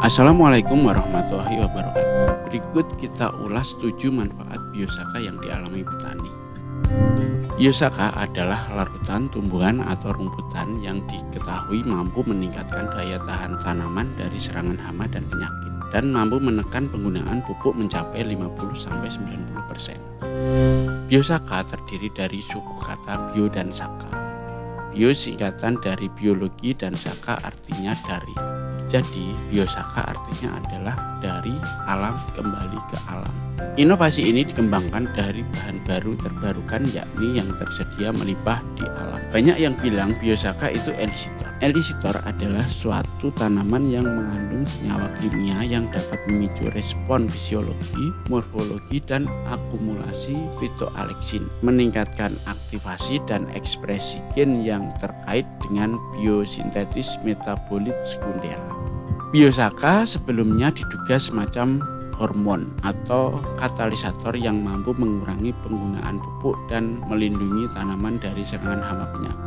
Assalamualaikum warahmatullahi wabarakatuh. Berikut kita ulas 7 manfaat biosaka yang dialami petani. Biosaka adalah larutan tumbuhan atau rumputan yang diketahui mampu meningkatkan daya tahan tanaman dari serangan hama dan penyakit dan mampu menekan penggunaan pupuk mencapai 50-90%. Biosaka terdiri dari suku kata bio dan saka. Bio singkatan dari biologi dan saka artinya dari. Jadi biosaka artinya adalah dari alam kembali ke alam. Inovasi ini dikembangkan dari bahan baru terbarukan yakni yang tersedia melimpah di alam. Banyak yang bilang biosaka itu elisitor. Elisitor adalah suatu tanaman yang mengandung senyawa kimia yang dapat memicu respon fisiologi, morfologi, dan akumulasi fitoaleksin, meningkatkan aktivasi dan ekspresi gen yang terkait dengan biosintetis metabolit sekunder. Biosaka sebelumnya diduga semacam hormon atau katalisator yang mampu mengurangi penggunaan pupuk dan melindungi tanaman dari serangan hama penyakit.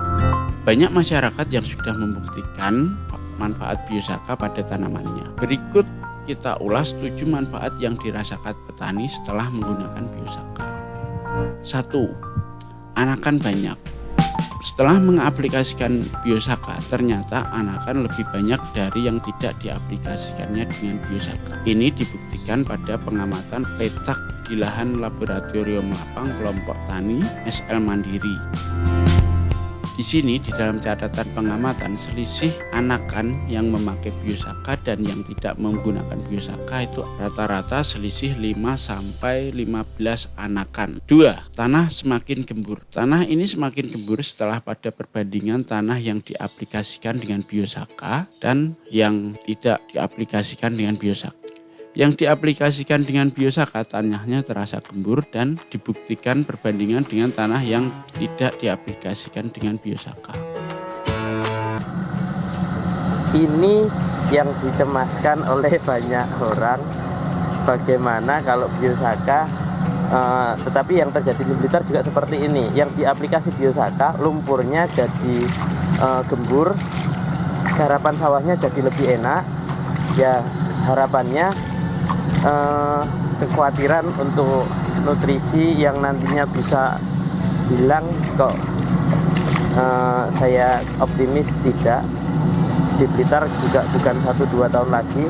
Banyak masyarakat yang sudah membuktikan manfaat biosaka pada tanamannya. Berikut kita ulas 7 manfaat yang dirasakan petani setelah menggunakan biosaka. 1. Anakan banyak. Setelah mengaplikasikan biosaka, ternyata anakan lebih banyak dari yang tidak diaplikasikannya dengan biosaka. Ini dibuktikan pada pengamatan petak di lahan laboratorium lapang kelompok tani SL Mandiri. Di sini di dalam catatan pengamatan selisih anakan yang memakai biosaka dan yang tidak menggunakan biosaka itu rata-rata selisih 5-15 anakan. 2. Tanah semakin gembur. Tanah ini semakin gembur setelah pada perbandingan tanah yang diaplikasikan dengan biosaka dan yang tidak diaplikasikan dengan biosaka. Yang diaplikasikan dengan biosaka tanahnya terasa gembur dan dibuktikan perbandingan dengan tanah yang tidak diaplikasikan dengan biosaka. Ini yang dicemaskan oleh banyak orang, bagaimana kalau biosaka, tetapi yang terjadi di Blitar juga seperti ini. Yang diaplikasi biosaka, lumpurnya jadi gembur, garapan sawahnya jadi lebih enak. Ya harapannya kekhawatiran untuk nutrisi yang nantinya bisa hilang kok, saya optimis tidak. Di Blitar juga bukan 1-2 tahun lagi,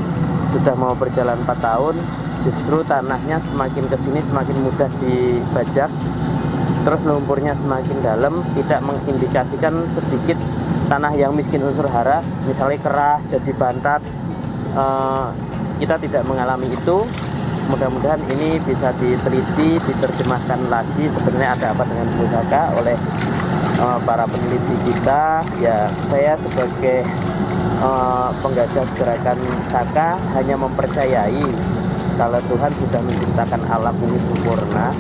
sudah mau berjalan 4 tahun, justru tanahnya semakin kesini semakin mudah dibajak, terus lumpurnya semakin dalam, tidak mengindikasikan sedikit tanah yang miskin unsur hara, misalnya keras jadi bantat. Kita tidak mengalami itu. Mudah-mudahan ini bisa diteliti, diterjemahkan lagi sebenarnya ada apa dengan biosaka oleh para peneliti kita. Ya, saya sebagai penggagas gerakan saka hanya mempercayai kalau Tuhan sudah menciptakan alam ini sempurna.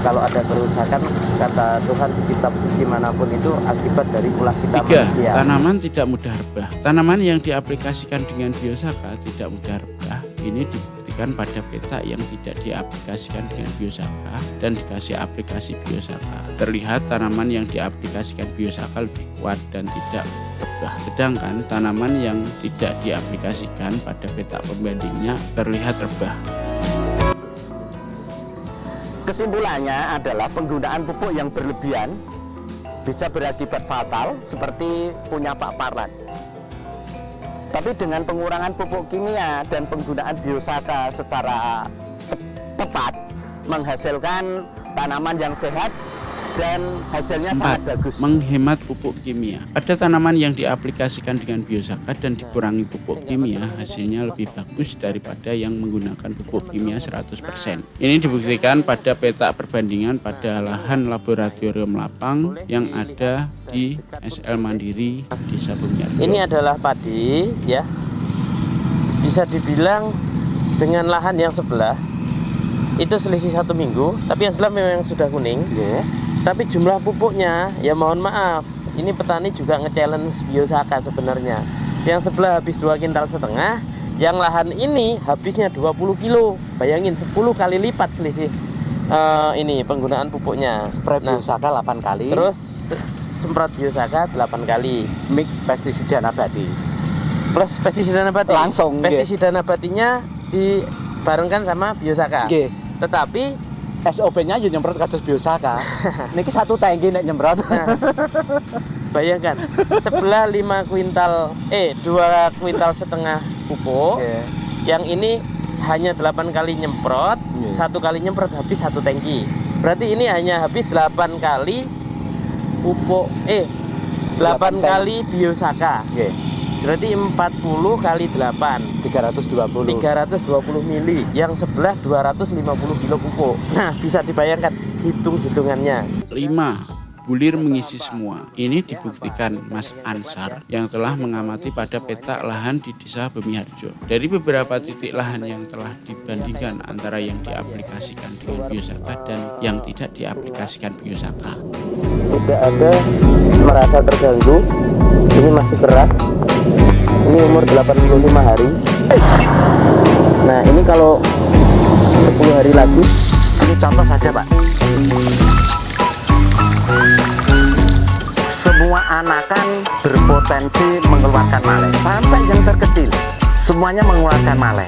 Kalau ada kerusakan, kata Tuhan di kitab suci manapun itu akibat dari ulah kita 3. manusia. Tanaman tidak mudah rebah. Tanaman yang diaplikasikan dengan biosaka tidak mudah rebah. Ini dibuktikan pada petak yang tidak diaplikasikan dengan biosaka dan dikasih aplikasi biosaka. Terlihat tanaman yang diaplikasikan biosaka lebih kuat dan tidak rebah. Sedangkan tanaman yang tidak diaplikasikan pada petak pembandingnya terlihat rebah. Kesimpulannya adalah penggunaan pupuk yang berlebihan bisa berakibat fatal seperti punya Pak Parlan. Tapi dengan pengurangan pupuk kimia dan penggunaan biosaka secara tepat menghasilkan tanaman yang sehat dan hasilnya 4. sangat bagus. Menghemat pupuk kimia. Pada tanaman yang diaplikasikan dengan biosaka dan dikurangi pupuk kimia, hasilnya lebih bagus daripada yang menggunakan pupuk kimia 100%. Ini dibuktikan pada petak perbandingan pada lahan laboratorium lapang yang ada di SL Mandiri Desa Bumiarjo. Ini adalah padi, ya. Bisa dibilang dengan lahan yang sebelah itu selisih 1 minggu, tapi yang sebelah memang sudah kuning. Yeah. Tapi jumlah pupuknya, ya mohon maaf, ini petani juga nge-challenge biosaka sebenarnya. Yang sebelah habis 2,5 kintal, yang lahan ini habisnya 20 kilo. Bayangin 10 kali lipat selisih ini penggunaan pupuknya. Spray biosaka 8 kali. Terus semprot biosaka 8 kali. Mix pestisida nabati. plus pestisida nabati. Langsung, nggih. Pestisida nabatinya dibarengkan sama biosaka. Nggih. Tetapi SOP-nya ya nyemprot kados biosaka. Niki 1 tangki nek nyemprot. bayangkan sebelah 2,5 kuintal pupuk. Nggih. Yang ini hanya 8 kali nyemprot, Nggih. 1 kali nyemprot habis 1 tangki. Berarti ini hanya habis 8 kali pupuk 8 8 kali biosaka. Nggih. Berarti 40 kali 8 320. 320 mili. Yang sebelah 250 kilo pupuk. Nah, bisa dibayangkan hitung-hitungannya. 5. Bulir mengisi semua. Ini dibuktikan Mas Ansar yang telah mengamati pada peta lahan di Desa Bemiharjo. Dari beberapa titik lahan yang telah dibandingkan antara yang diaplikasikan dengan biosaka dan yang tidak diaplikasikan biosaka. Tidak ada merasa terganggu. Ini masih keras. Ini umur 85 hari. Nah, ini kalau 10 hari lagi. Ini contoh saja, Pak. Semua anakan berpotensi mengeluarkan malai. Sampai yang terkecil, semuanya mengeluarkan malai.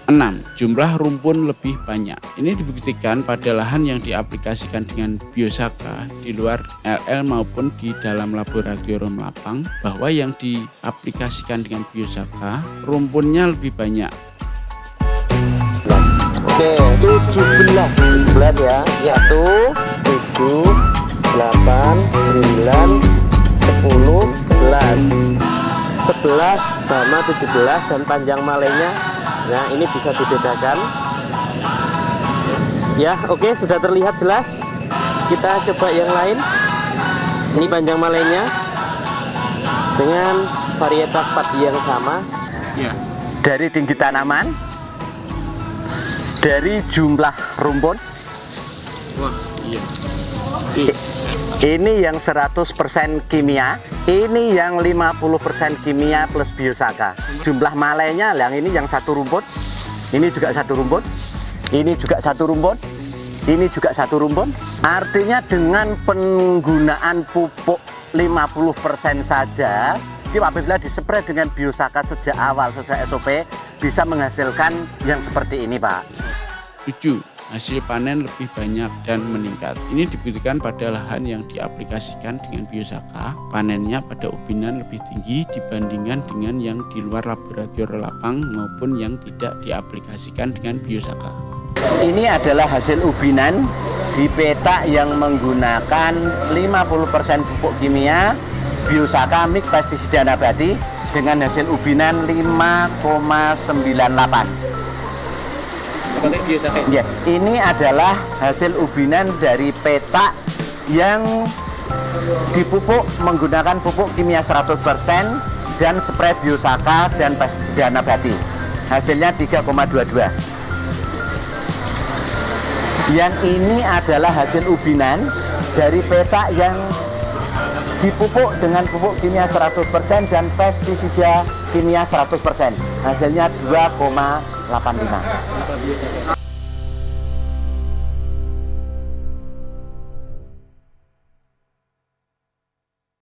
6. Jumlah rumpun lebih banyak. Ini dibuktikan pada lahan yang diaplikasikan dengan biosaka di luar LL maupun di dalam laboratorium lapang, bahwa yang diaplikasikan dengan biosaka rumpunnya lebih banyak. Oke, 17 bulan ya. 1, 7, 8, 9, 10, 11. 11 sama 17 dan panjang malainya. Nah, ini bisa dibedakan. Ya, oke, sudah terlihat jelas. Kita coba yang lain. Ini panjang malainya dengan varietas padi yang sama. Ya. Dari tinggi tanaman, dari jumlah rumpun, Wah, iya. ini yang 100% kimia, ini yang 50% kimia plus biosaka. Jumlah malainya, yang ini yang 1 rumput, ini juga 1 rumput, ini juga 1 rumput, ini juga 1 rumput. Artinya dengan penggunaan pupuk 50% saja, apabila dispray dengan biosaka sejak awal, sejak SOP, bisa menghasilkan yang seperti ini, Pak. 7. Hasil panen lebih banyak dan meningkat. Ini dibuktikan pada lahan yang diaplikasikan dengan biosaka, panennya pada ubinan lebih tinggi dibandingkan dengan yang di luar laboratorium lapang maupun yang tidak diaplikasikan dengan biosaka. Ini adalah hasil ubinan di peta yang menggunakan 50% pupuk kimia, biosaka, mix pestisida nabati dengan hasil ubinan 5,98. Ya, ini adalah hasil ubinan dari peta yang dipupuk menggunakan pupuk kimia 100% dan spray biosaka dan pestisida nabati. Hasilnya 3,22. Yang ini adalah hasil ubinan dari peta yang dipupuk dengan pupuk kimia 100% dan pestisida kimia 100%. Hasilnya 2,85.